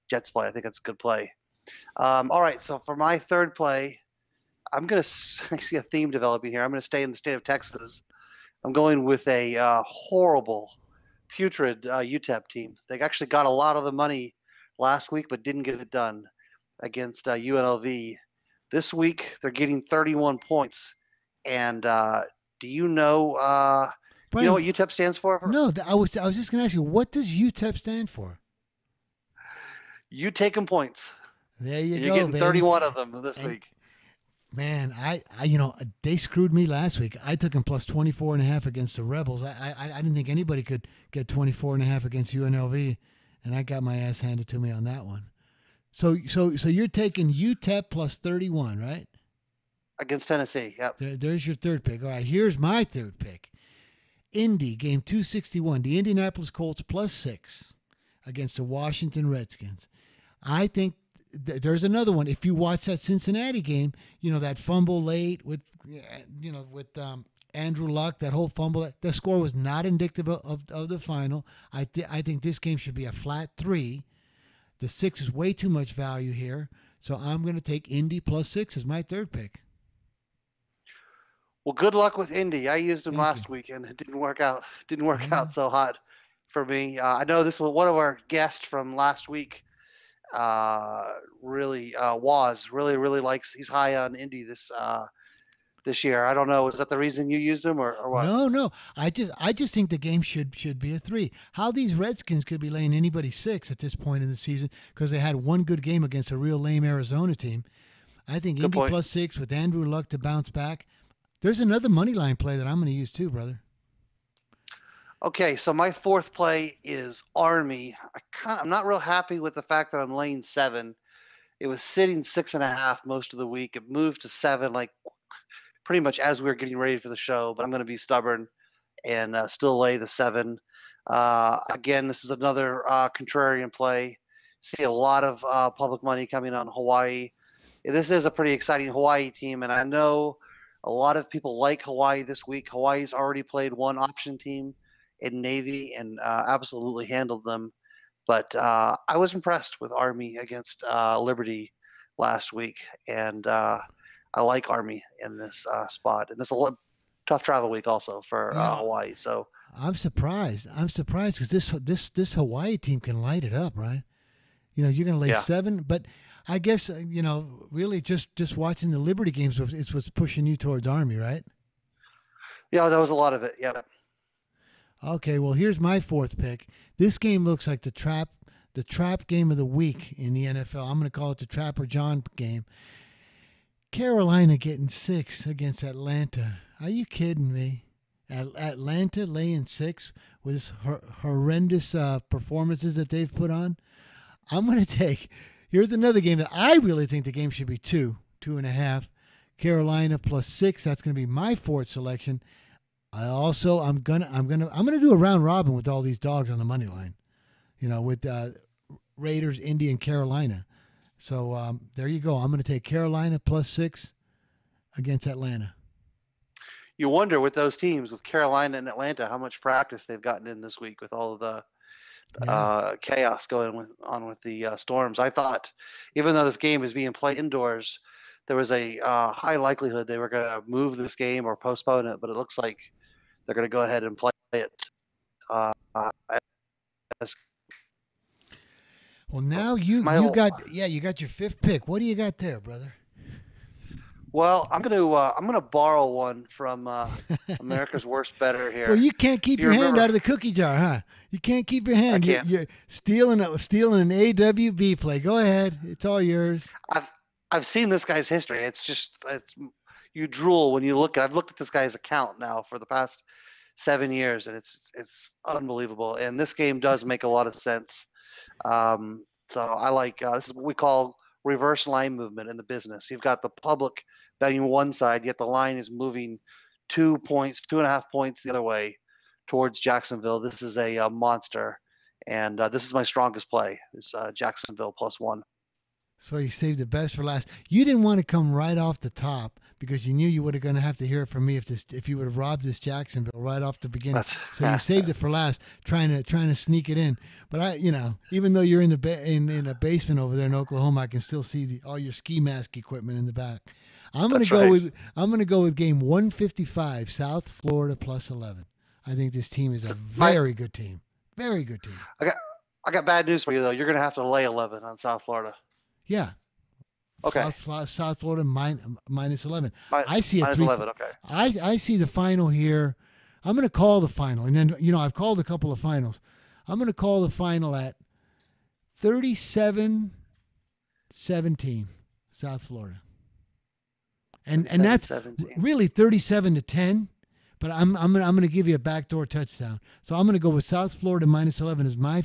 D: Jets play. I think it's a good play. All right, so for my third play, I'm going to see a theme developing here. I'm going to stay in the state of Texas. I'm going with a horrible, putrid UTEP team. They actually got a lot of the money last week, but didn't get it done against UNLV. This week, they're getting 31 points. And do you know
C: Brian,
D: you know what UTEP stands for?
C: No, I was just going to ask you, what does UTEP stand for?
D: You taking points.
C: There you
D: You're
C: go,
D: getting
C: baby.
D: 31 of them this week.
C: Man, I they screwed me last week. I took them plus 24.5 against the Rebels. I didn't think anybody could get 24.5 against UNLV, and I got my ass handed to me on that one. So you're taking UTEP plus 31, right?
D: Against Tennessee, yep.
C: There's your third pick. All right, here's my third pick. Indy, game 261. The Indianapolis Colts plus 6 against the Washington Redskins. I think there's another one. If you watch that Cincinnati game, that fumble late with Andrew Luck, that whole fumble, the score was not indicative of the final. I think this game should be a flat 3. The 6 is way too much value here. So I'm going to take Indy plus 6 as my third pick.
D: Well, good luck with Indy. I used them last week, and it didn't work out. Didn't work out so hot for me. I know this was one of our guests from last week. Really likes. He's high on Indy this year. I don't know. Is that the reason you used him or what?
C: No. I just think the game should be a 3. How these Redskins could be laying anybody 6 at this point in the season because they had one good game against a real lame Arizona team. I think Indy plus 6 with Andrew Luck to bounce back. There's another money line play that I'm going to use too, brother.
D: Okay, so my fourth play is Army. I'm not real happy with the fact that I'm laying 7. It was sitting 6.5 most of the week. It moved to 7, like pretty much as we were getting ready for the show. But I'm going to be stubborn and still lay the 7. Again, this is another contrarian play. See a lot of public money coming on Hawaii. This is a pretty exciting Hawaii team, and I know a lot of people like Hawaii this week. Hawaii's already played one option team in Navy and absolutely handled them. But I was impressed with Army against Liberty last week, and I like Army in this spot. And this is a tough travel week also for Hawaii. So
C: I'm surprised. Because this Hawaii team can light it up, right? You're going to lay 7, but I guess really just watching the Liberty games is what's pushing you towards Army, right?
D: Yeah, that was a lot of it. Yeah.
C: Okay, well, here's my fourth pick. This game looks like the trap game of the week in the NFL. I'm going to call it the Trapper John game. Carolina getting 6 against Atlanta. Are you kidding me? Atlanta laying 6 with this horrendous performances that they've put on. I'm going to take. Here's another game that I really think the game should be 2.5. Carolina plus 6. That's going to be my fourth selection. I'm gonna do a round robin with all these dogs on the money line, with Raiders, Indy, and Carolina. So there you go. I'm gonna take Carolina plus 6 against Atlanta.
D: You wonder with those teams, with Carolina and Atlanta, how much practice they've gotten in this week with all of the chaos going on with the storms. I thought, even though this game is being played indoors, there was a high likelihood they were going to move this game or postpone it, but it looks like they're going to go ahead and play it.
C: Well, now you got your fifth pick. What do you got there, brother?
D: Well, I'm gonna borrow one from America's Worst Bettor here.
C: Well, you can't keep your hand out of the cookie jar, huh? You can't keep your hand. You're stealing an AWB play. Go ahead, it's all yours.
D: I've seen this guy's history. It's you drool when you look at. I've looked at this guy's account now for the past 7 years, and it's unbelievable. And this game does make a lot of sense. So I like this is what we call reverse line movement in the business. You've got the public betting one side, yet the line is moving 2 points, 2.5 points the other way towards Jacksonville. This is a monster, and this is my strongest play. It's Jacksonville +1.
C: So you saved the best for last. You didn't want to come right off the top because you knew you were going to have to hear it from me if you would have robbed this Jacksonville right off the beginning. So you saved it for last, trying to sneak it in. But even though you're in a basement over there in Oklahoma, I can still see all your ski mask equipment in the back. I'm going to go with game 155, South Florida +11. I think this team is a very good team. Very good team.
D: I got bad news for you though. You're going to have to lay 11 on South Florida.
C: Yeah.
D: Okay.
C: South Florida -11.
D: I see it -11. Okay.
C: I see the final here. I'm going to call the final, and then I've called a couple of finals. I'm going to call the final at 37-27. 17, South Florida. And that's 17. Really 37-10. But I'm gonna give you a backdoor touchdown. So I'm gonna go with South Florida -11 as my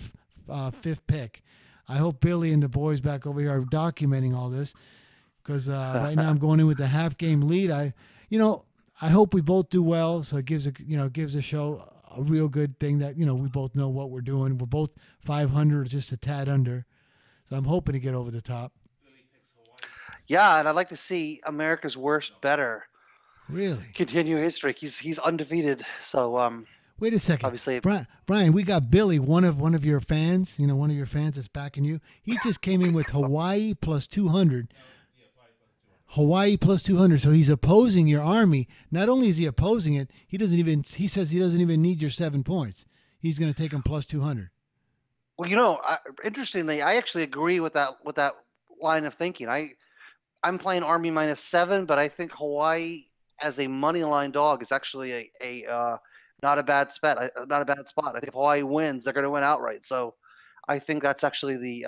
C: fifth pick. I hope Billy and the boys back over here are documenting all this, because right now I'm going in with the half game lead. I hope we both do well, so it gives the show a real good thing that we both know what we're doing. We're both 500, just a tad under, so I'm hoping to get over the top.
D: Yeah, and I'd like to see America's Worst better.
C: Really?
D: Continue history. He's undefeated. So
C: wait a second.
D: Obviously,
C: Brian, we got Billy, one of your fans. One of your fans that's backing you. He just came in with Hawaii plus 200. Hawaii plus 200. So he's opposing your Army. Not only is he opposing it, he says he doesn't even need your 7 points. He's going to take him plus 200.
D: Well, interestingly, I actually agree with that line of thinking. I'm playing Army -7, but I think Hawaii as a money line dog is actually a not a bad spot. Not a bad spot. I think if Hawaii wins, they're going to win outright. So I think that's actually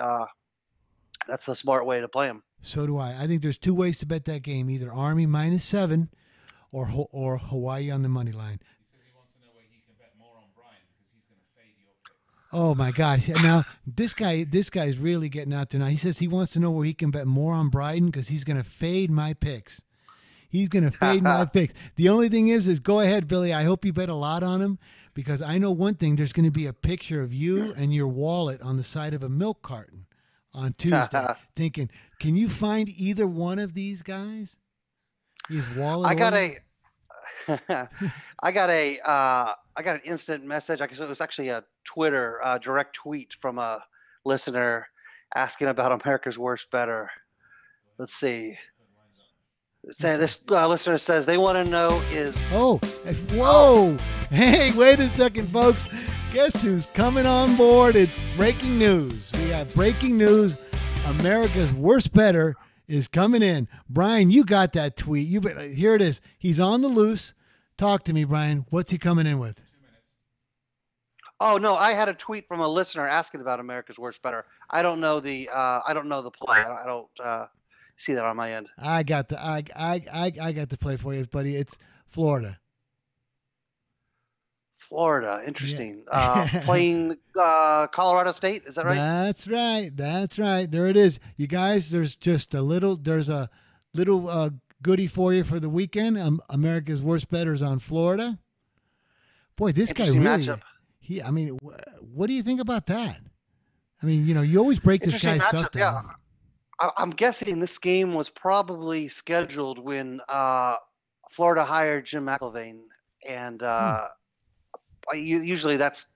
D: that's the smart way to play them.
C: So do I. I think there's 2 ways to bet that game: either Army -7 or Hawaii on the money line. Oh my God! Now this guy's really getting out there now. He says he wants to know where he can bet more on Bryden because he's going to fade my picks. He's going to fade my picks. The only thing is go ahead, Billy. I hope you bet a lot on him, because I know one thing. There's going to be a picture of you and your wallet on the side of a milk carton on Tuesday. Thinking, can you find either one of these guys? His wallet.
D: I got an instant message. I guess it was actually a Twitter direct tweet from a listener asking about America's Worst better. Let's see. This listener says they want to know is...
C: Whoa! Hey, wait a second, folks. Guess who's coming on board? It's breaking news. We got breaking news. America's Worst better is coming in. Brian, you got that tweet. Here it is. He's on the loose. Talk to me, Brian. What's he coming in with?
D: Oh no, I had a tweet from a listener asking about America's Worst better. I don't know the play. I don't see that on my end.
C: I got the play for you, buddy. It's Florida.
D: Florida, interesting. Yeah. Playing Colorado State, is that right?
C: That's right. There it is. You guys, there's a little goodie for you for the weekend. America's Worst better is on Florida. Boy, this guy really. Matchup. What do you think about that? You always break this guy's stuff down.
D: Yeah. I'm guessing this game was probably scheduled when Florida hired Jim McElvain, and usually that's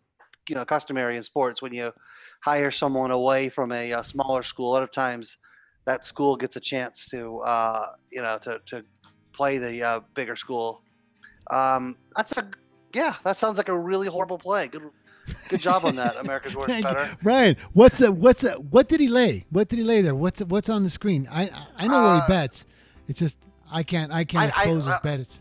D: customary in sports. When you hire someone away from a smaller school, a lot of times that school gets a chance to to play the bigger school. That sounds like a really horrible play. Good job on that, America's Worst better.
C: Brian, what did he lay? What did he lay there? What's on the screen? I know where he bets. It's just I can't expose his bet.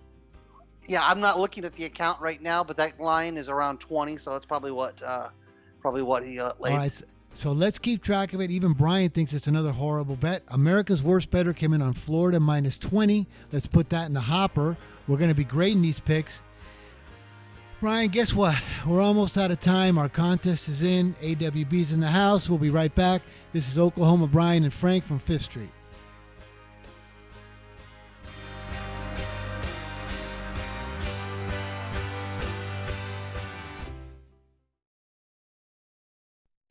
D: Yeah, I'm not looking at the account right now, but that line is around 20, so that's probably what he laid.
C: All right, so let's keep track of it. Even Brian thinks it's another horrible bet. America's Worst better came in on Florida -20. Let's put that in the hopper. We're going to be grading these picks. Brian, guess what? We're almost out of time. Our contest is in. AWB's in the house. We'll be right back. This is Oklahoma Brian and Frank from 5th Street.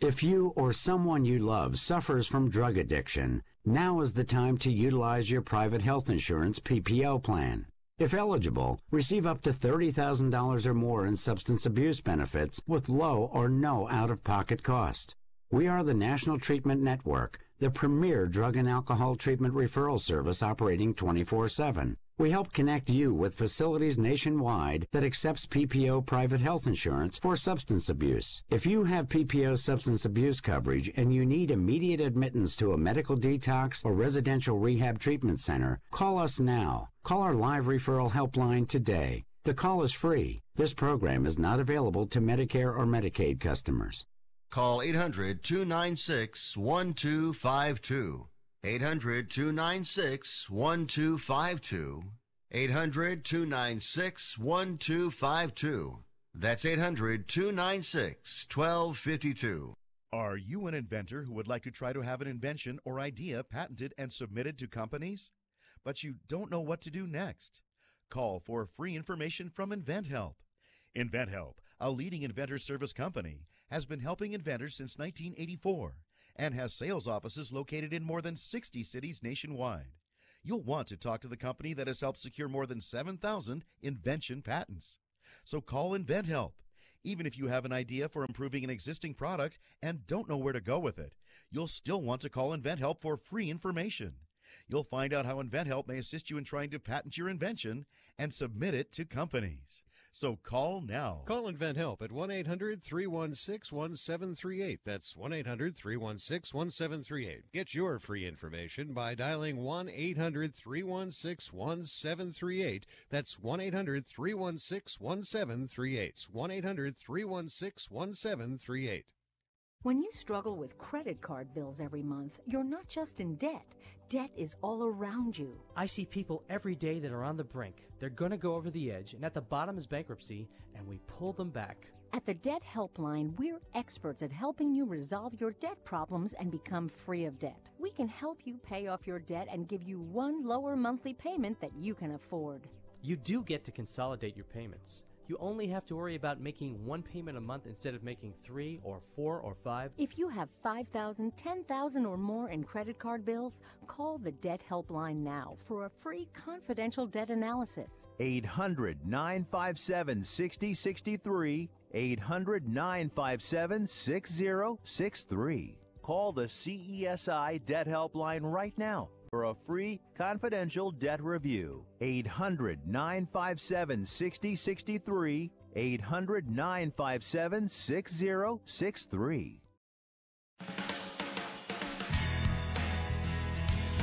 R: If you or someone you love suffers from drug addiction, now is the time to utilize your private health insurance PPO plan. If eligible, receive up to $30,000 or more in substance abuse benefits with low or no out-of-pocket cost. We are the National Treatment Network, the premier drug and alcohol treatment referral service operating 24/7. We help connect you with facilities nationwide that accepts PPO private health insurance for substance abuse. If you have PPO substance abuse coverage and you need immediate admittance to a medical detox or residential rehab treatment center, call us now. Call our live referral helpline today. The call is free. This program is not available to Medicare or Medicaid customers.
B: Call 800-296-1252. 800-296-1252. 800-296-1252. That's 800-296-1252.
S: Are you an inventor who would like to try to have an invention or idea patented and submitted to companies? But you don't know what to do next? Call for free information from InventHelp. InventHelp, a leading inventor service company, has been helping inventors since 1984 and has sales offices located in more than 60 cities nationwide. You'll want to talk to the company that has helped secure more than 7,000 invention patents. So call InventHelp. Even if you have an idea for improving an existing product and don't know where to go with it, you'll still want to call InventHelp for free information. You'll find out how InventHelp may assist you in trying to patent your invention and submit it to companies. So call now.
T: Call InventHelp at 1-800-316-1738. That's 1-800-316-1738. Get your free information by dialing 1-800-316-1738. That's 1-800-316-1738. 1-800-316-1738.
U: When you struggle with credit card bills every month, you're not just in debt. Debt is all around you.
V: I see people every day that are on the brink. They're going to go over the edge, and at the bottom is bankruptcy, and we pull them back.
U: At the Debt Helpline, we're experts at helping you resolve your debt problems and become free of debt. We can help you pay off your debt and give you one lower monthly payment that you can afford.
V: You do get to consolidate your payments. You only have to worry about making one payment a month instead of making 3 or 4 or 5.
U: If you have $5,000, $10,000 or more in credit card bills, call the Debt Helpline now for a free confidential debt analysis.
H: 800-957-6063. 800-957-6063. Call the CESI Debt Helpline right now for a free confidential debt review. 800-957-6063. 800-957-6063.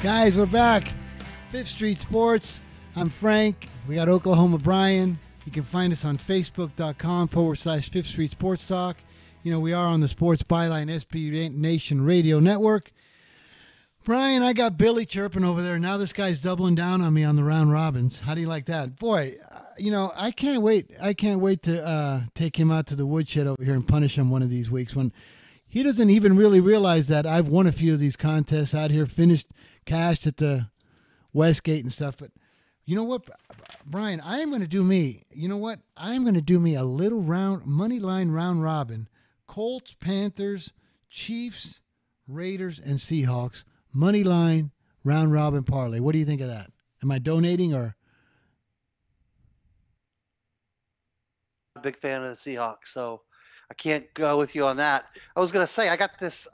C: Guys, we're back. Fifth Street Sports. I'm Frank. We got Oklahoma Brian. You can find us on Facebook.com/Fifth Street Sports Talk. You know, we are on the Sports Byline SB Nation Radio Network. Brian, I got Billy chirping over there. Now this guy's doubling down on me on the round robins. How do you like that? Boy, you know, I can't wait. I can't wait to take him out to the woodshed over here and punish him one of these weeks when he doesn't even really realize that I've won a few of these contests out here, cashed at the Westgate and stuff. But you know what, Brian, I am going to do me. You know what? I'm going to do me a little money line round robin. Colts, Panthers, Chiefs, Raiders, and Seahawks. Money line, round robin parlay. What do you think of that? Am I donating or?
D: Big fan of the Seahawks, so I can't go with you on that. I was gonna say I got this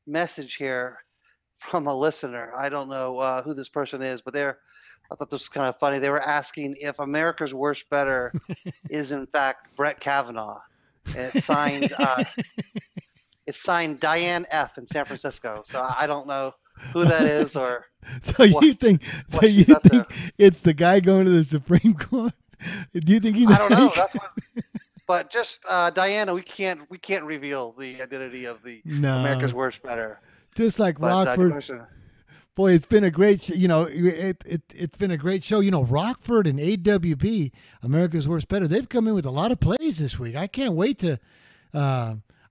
D: message here from a listener. I don't know who this person is, but I thought this was kind of funny. They were asking if America's Worst Better is in fact Brett Kavanaugh, and it's signed. It's signed Diane F. in San Francisco. So I don't know who that is or.
C: So you think it's the guy going to the Supreme Court? Do you think he's?
D: I don't know. That's what. But just Diana, we can't reveal the identity of the America's Worst Better.
C: Just like Rockford. Boy, it's been a great. It's been a great show. You know, Rockford and AWB, America's Worst Better. They've come in with a lot of plays this week. I can't wait to.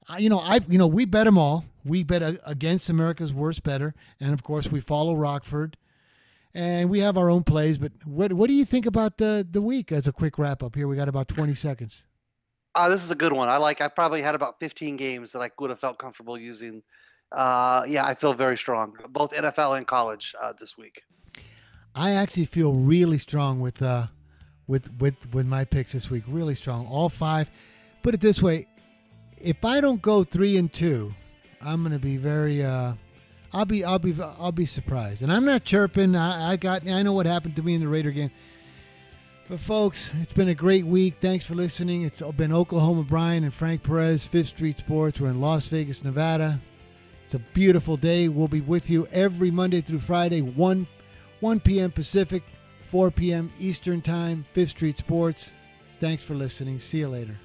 C: We bet them all. We bet against America's Worst Better, and of course we follow Rockford, and we have our own plays. But what do you think about the week? As a quick wrap up here, we got about 20 seconds.
D: This is a good one. I probably had about 15 games that I would have felt comfortable using. I feel very strong, both NFL and college this week.
C: I actually feel really strong with my picks this week. Really strong, all 5. Put it this way. If I don't go 3-2, I'm going to be very. I'll be surprised, and I'm not chirping. I know what happened to me in the Raider game. But folks, it's been a great week. Thanks for listening. It's been Oklahoma Brian and Frank Perez, Fifth Street Sports. We're in Las Vegas, Nevada. It's a beautiful day. We'll be with you every Monday through Friday, 1 p.m. Pacific, 4 p.m. Eastern Time. Fifth Street Sports. Thanks for listening. See you later.